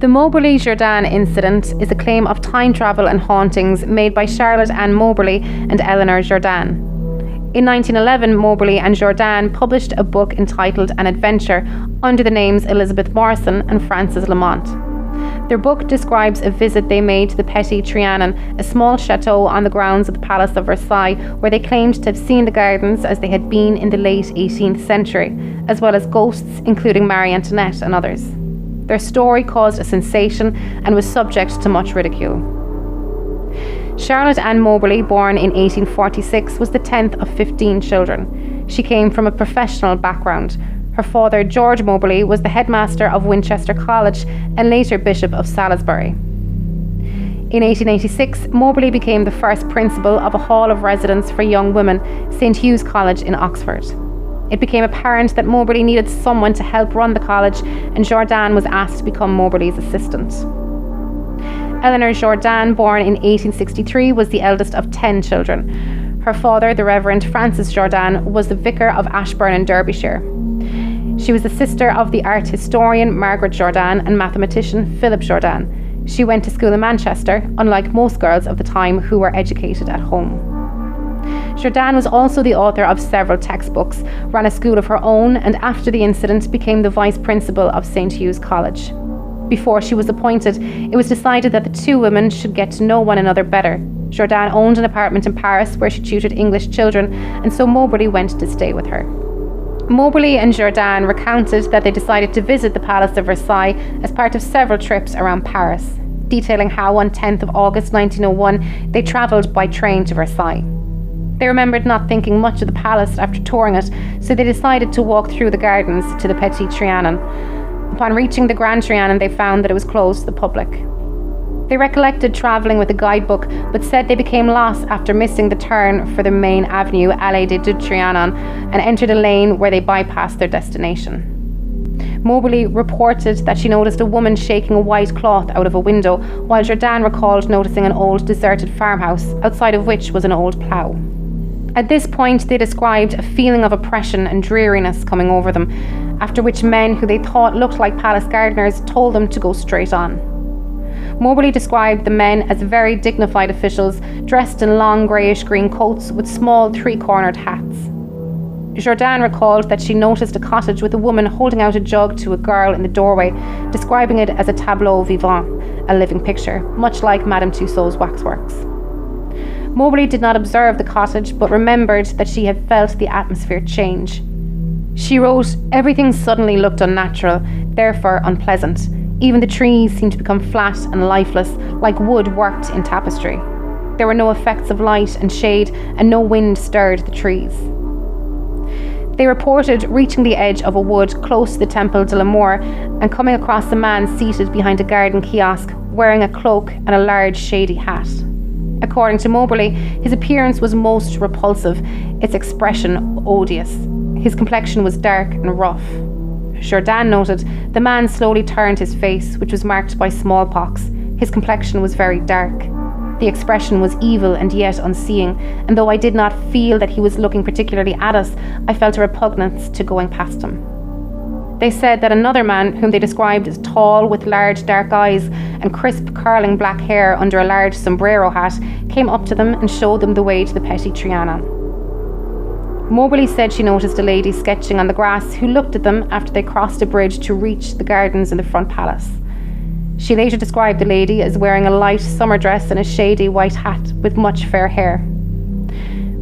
The Moberly Jourdain incident is a claim of time travel and hauntings made by Charlotte Anne Moberly and Eleanor Jourdain. In 1911, Moberly and Jourdain published a book entitled An Adventure under the names Elizabeth Morison and Frances Lamont. Their book describes a visit they made to the Petit Trianon, a small château on the grounds of the Palace of Versailles, where they claimed to have seen the gardens as they had been in the late 18th century, as well as ghosts including Marie Antoinette and others. Their story caused a sensation and was subject to much ridicule. Charlotte Anne Moberly, born in 1846, was the 10th of 15 children. She came from a professional background. Her father, George Moberly, was the headmaster of Winchester College and later Bishop of Salisbury. In 1886, Moberly became the first principal of a hall of residence for young women, St. Hugh's College in Oxford. It became apparent that Moberly needed someone to help run the college, and Jordain was asked to become Moberly's assistant. Eleanor Jourdain, born in 1863, was the eldest of 10 children. Her father, the Reverend Francis Jordain, was the vicar of Ashbourne in Derbyshire. She was the sister of the art historian Margaret Jordain and mathematician Philip Jordain. She went to school in Manchester, unlike most girls of the time who were educated at home. Jordain was also the author of several textbooks, ran a school of her own, and after the incident became the vice principal of St. Hugh's College. Before she was appointed, it was decided that the two women should get to know one another better. Jordain owned an apartment in Paris where she tutored English children, and so Moberly went to stay with her. Moberly and Jourdain recounted that they decided to visit the Palace of Versailles as part of several trips around Paris, detailing how on 10th of August 1901 they travelled by train to Versailles. They remembered not thinking much of the palace after touring it, so they decided to walk through the gardens to the Petit Trianon. Upon reaching the Grand Trianon, they found that it was closed to the public. They recollected travelling with a guidebook, but said they became lost after missing the turn for the main avenue, Allée des Deux Trianon, and entered a lane where they bypassed their destination. Moberly reported that she noticed a woman shaking a white cloth out of a window, while Jordain recalled noticing an old deserted farmhouse, outside of which was an old plough. At this point, they described a feeling of oppression and dreariness coming over them, after which men who they thought looked like palace gardeners told them to go straight on. Moberly described the men as very dignified officials, dressed in long greyish-green coats with small three-cornered hats. Jordain recalled that she noticed a cottage with a woman holding out a jug to a girl in the doorway, describing it as a tableau vivant, a living picture, much like Madame Tussaud's waxworks. Moberly did not observe the cottage, but remembered that she had felt the atmosphere change. She wrote, "Everything suddenly looked unnatural, therefore unpleasant. Even the trees seemed to become flat and lifeless, like wood worked in tapestry. There were no effects of light and shade, and no wind stirred the trees." They reported reaching the edge of a wood close to the Temple de l'Amour and coming across a man seated behind a garden kiosk, wearing a cloak and a large shady hat. According to Moberly, his appearance was most repulsive, its expression odious. His complexion was dark and rough. Jordain noted the man slowly turned his face, which was marked by smallpox. His complexion was very dark. The expression was evil and yet unseeing, and though I did not feel that he was looking particularly at us, I felt a repugnance to going past him. They said that another man, whom they described as tall with large dark eyes and crisp curling black hair under a large sombrero hat, came up to them and showed them the way to the Petit Trianon. Moberly said she noticed a lady sketching on the grass who looked at them after they crossed a bridge to reach the gardens in the front palace. She later described the lady as wearing a light summer dress and a shady white hat with much fair hair.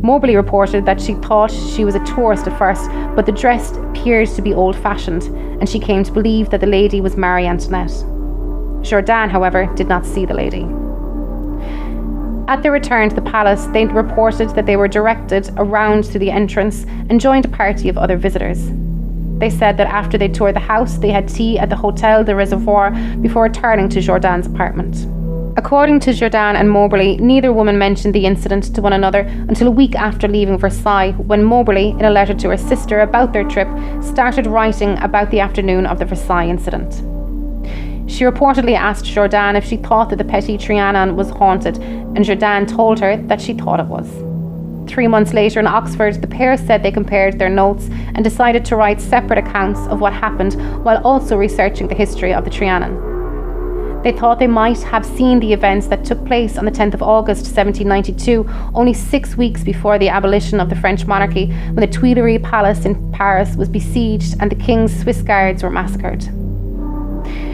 Moberly reported that she thought she was a tourist at first, but the dress appeared to be old-fashioned, and she came to believe that the lady was Marie Antoinette. Jordain, however, did not see the lady. At their return to the palace, they reported that they were directed around to the entrance and joined a party of other visitors. They said that after they toured the house, they had tea at the Hotel de Reservoir before returning to Jordain's apartment. According to Jordain and Moberly, neither woman mentioned the incident to one another until a week after leaving Versailles, when Moberly, in a letter to her sister about their trip, started writing about the afternoon of the Versailles incident. She reportedly asked Jordain if she thought that the Petit Trianon was haunted, and Jordain told her that she thought it was. 3 months later in Oxford, the pair said they compared their notes and decided to write separate accounts of what happened while also researching the history of the Trianon. They thought they might have seen the events that took place on the 10th of August 1792, only 6 weeks before the abolition of the French monarchy, when the Tuileries Palace in Paris was besieged and the King's Swiss guards were massacred.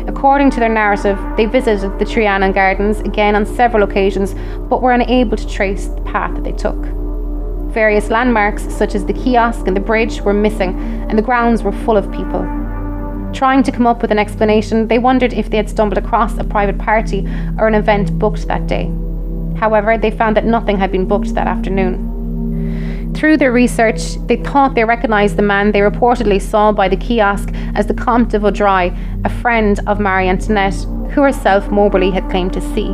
According to their narrative, they visited the Trianon Gardens again on several occasions, but were unable to trace the path that they took. Various landmarks, such as the kiosk and the bridge, were missing, and the grounds were full of people. Trying to come up with an explanation, they wondered if they had stumbled across a private party or an event booked that day. However, they found that nothing had been booked that afternoon. Through their research, they thought they recognised the man they reportedly saw by the kiosk as the Comte de Vaudreuil, a friend of Marie Antoinette, who herself Moberly had claimed to see.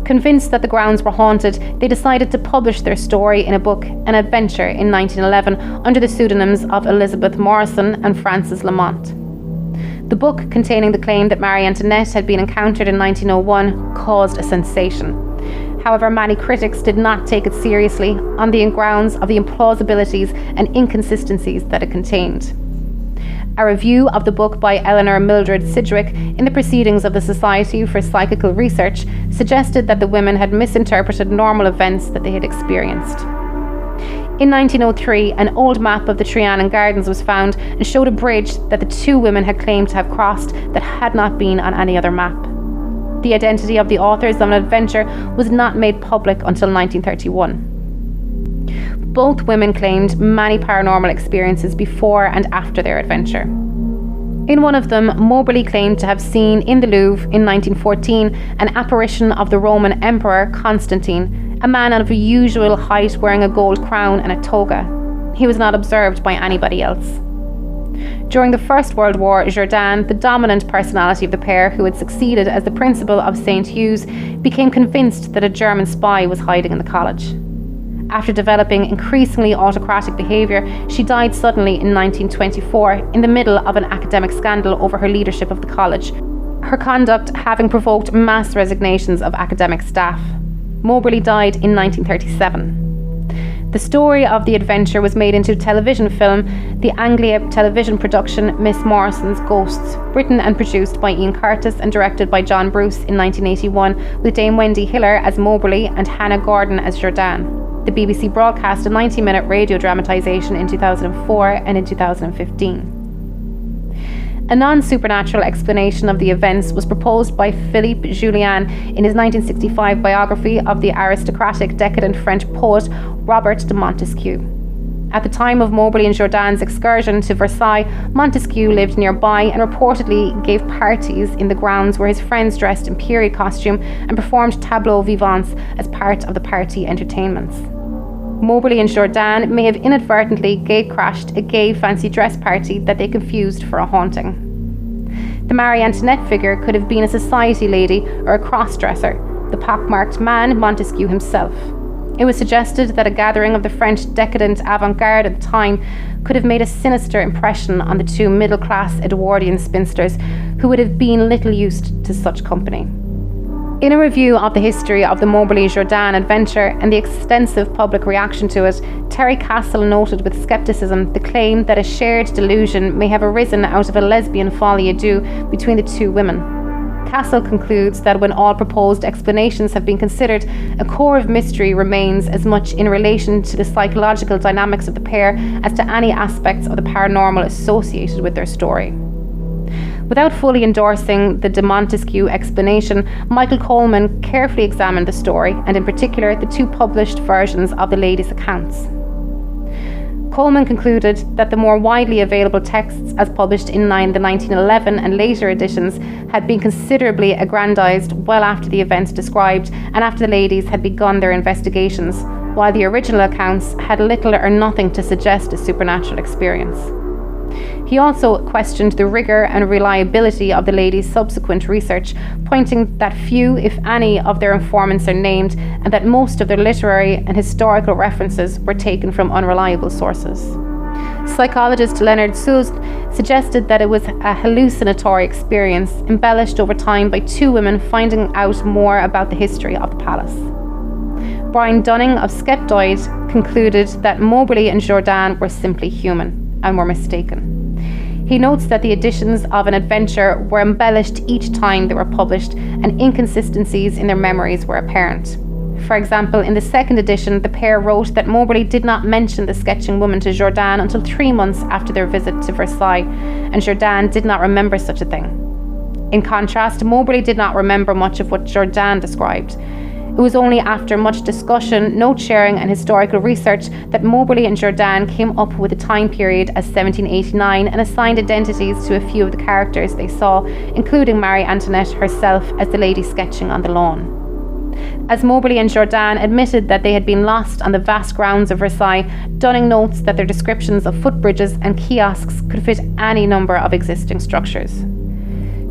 Convinced that the grounds were haunted, they decided to publish their story in a book, An Adventure, in 1911, under the pseudonyms of Elizabeth Morison and Frances Lamont. The book, containing the claim that Marie Antoinette had been encountered in 1901, caused a sensation. However, many critics did not take it seriously on the grounds of the implausibilities and inconsistencies that it contained. A review of the book by Eleanor Mildred Sidgwick in the Proceedings of the Society for Psychical Research suggested that the women had misinterpreted normal events that they had experienced. In 1903, an old map of the Trianon Gardens was found and showed a bridge that the two women had claimed to have crossed that had not been on any other map. The identity of the authors of An Adventure was not made public until 1931. Both women claimed many paranormal experiences before and after their adventure. In one of them, Moberly claimed to have seen in the Louvre in 1914 an apparition of the Roman Emperor Constantine, a man of unusual height wearing a gold crown and a toga. He was not observed by anybody else. During the First World War, Jordain, the dominant personality of the pair who had succeeded as the principal of St. Hugh's, became convinced that a German spy was hiding in the college. After developing increasingly autocratic behaviour, she died suddenly in 1924 in the middle of an academic scandal over her leadership of the college, her conduct having provoked mass resignations of academic staff. Moberly died in 1937. The story of the adventure was made into a television film, the Anglia television production Miss Morison's Ghosts, written and produced by Ian Curtis and directed by John Bruce in 1981, with Dame Wendy Hiller as Moberly and Hannah Gordon as Jordain. The BBC broadcast a 90-minute radio dramatisation in 2004 and in 2015. A non-supernatural explanation of the events was proposed by Philippe Julian in his 1965 biography of the aristocratic decadent French poet Robert de Montesquieu. At the time of Moberly and Jourdain's excursion to Versailles, Montesquieu lived nearby and reportedly gave parties in the grounds where his friends dressed in period costume and performed tableaux vivants as part of the party entertainments. Moberly and Jourdain may have inadvertently gate-crashed a gay fancy dress party that they confused for a haunting. The Marie Antoinette figure could have been a society lady or a cross-dresser, the pockmarked man Montesquieu himself. It was suggested that a gathering of the French decadent avant-garde at the time could have made a sinister impression on the two middle-class Edwardian spinsters who would have been little used to such company. In a review of the history of the Moberly and Jourdain adventure and the extensive public reaction to it, Terry Castle noted with scepticism the claim that a shared delusion may have arisen out of a lesbian folie à deux between the two women. Castle concludes that when all proposed explanations have been considered, a core of mystery remains as much in relation to the psychological dynamics of the pair as to any aspects of the paranormal associated with their story. Without fully endorsing the de Montesquieu explanation, Michael Coleman carefully examined the story, and in particular the two published versions of the ladies' accounts. Coleman concluded that the more widely available texts as published in the 1911 and later editions had been considerably aggrandized well after the events described and after the ladies had begun their investigations, while the original accounts had little or nothing to suggest a supernatural experience. He also questioned the rigour and reliability of the ladies' subsequent research, pointing that few, if any, of their informants are named and that most of their literary and historical references were taken from unreliable sources. Psychologist Leonard Suze suggested that it was a hallucinatory experience embellished over time by two women finding out more about the history of the palace. Brian Dunning of Skeptoid concluded that Moberly and Jourdain were simply human and were mistaken. He notes that the editions of An Adventure were embellished each time they were published, and inconsistencies in their memories were apparent. For example, in the second edition, the pair wrote that Moberly did not mention the sketching woman to Jordain until 3 months after their visit to Versailles, and Jordain did not remember such a thing. In contrast, Moberly did not remember much of what Jordain described. It was only after much discussion, note-sharing and historical research that Moberly and Jourdain came up with a time period as 1789 and assigned identities to a few of the characters they saw, including Marie Antoinette herself as the lady sketching on the lawn. As Moberly and Jourdain admitted that they had been lost on the vast grounds of Versailles, Dunning notes that their descriptions of footbridges and kiosks could fit any number of existing structures.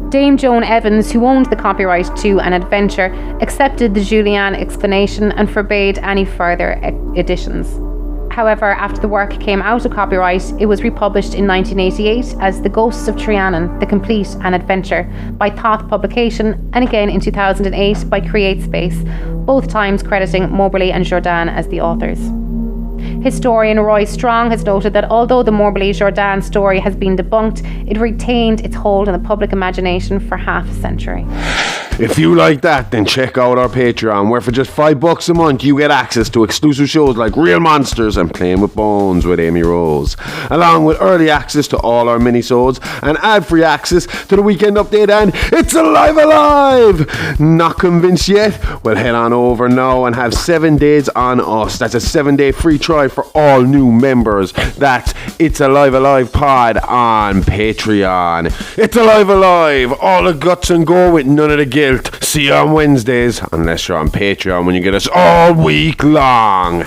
Dame Joan Evans, who owned the copyright to An Adventure, accepted the Julian explanation and forbade any further editions. However, after the work came out of copyright, it was republished in 1988 as The Ghosts of Trianon, The Complete An Adventure by Thoth Publication, and again in 2008 by CreateSpace, both times crediting Moberly and Jourdain as the authors. Historian Roy Strong has noted that although the Moberly-Jourdain story has been debunked, it retained its hold in the public imagination for half a century. If you like that, then check out our Patreon, where for just $5 a month you get access to exclusive shows like Real Monsters and Playing with Bones with Amy Rose, along with early access to all our minisodes and ad-free access to the Weekend Update and It's Alive! Not convinced yet? Well, head on over now and have 7 days on us. That's a 7-day free trial for all new members. That's It's Alive Pod on Patreon. It's Alive! All the guts and go with none of the guilt. See you on Wednesdays, unless you're on Patreon when you get us all week long.